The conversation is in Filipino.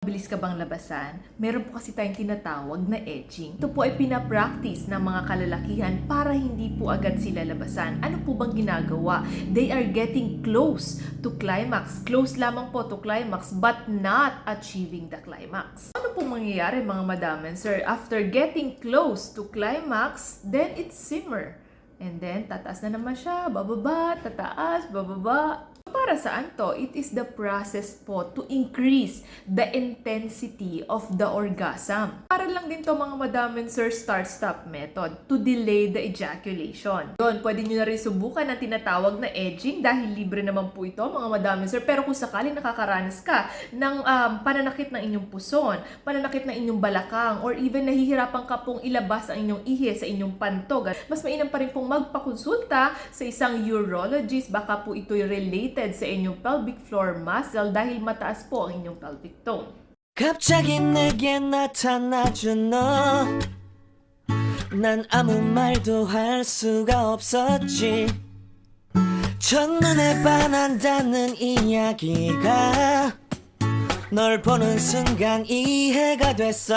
Mabilis ka bang labasan? Meron po kasi tayong tinatawag na edging. Ito po ay pinapractice ng mga kalalakihan para hindi po agad sila labasan. Ano po bang ginagawa? They are getting close to climax. Close lamang po to climax but not achieving the climax. Ano po mangyayari mga madam and sir? After getting close to climax, then it's simmer. And then, tataas na naman siya, bababa, tataas, bababa. Para saan to? It is the process po to increase the intensity of the orgasm. Para lang din to mga madam and sir start-stop method to delay the ejaculation. Yun, pwede nyo na rin subukan ang tinatawag na edging dahil libre naman po ito mga madam and sir. Pero kung sakaling nakakaranas ka ng pananakit ng inyong puson, pananakit ng inyong balakang, or even nahihirapan ka pong ilabas ang inyong ihi sa inyong pantog, mas mainam pa rin pong magpakonsulta sa isang urologist. Baka po ito'y related sa inyong pelvic floor muscle dahil mataas po ang inyong pelvic tone. 갑자기 내게 나타나준 너, 난 아무 말도 할 수가 없었지. 첫눈에 반한다는 이야기가 널 보는 순간 이해가 됐어.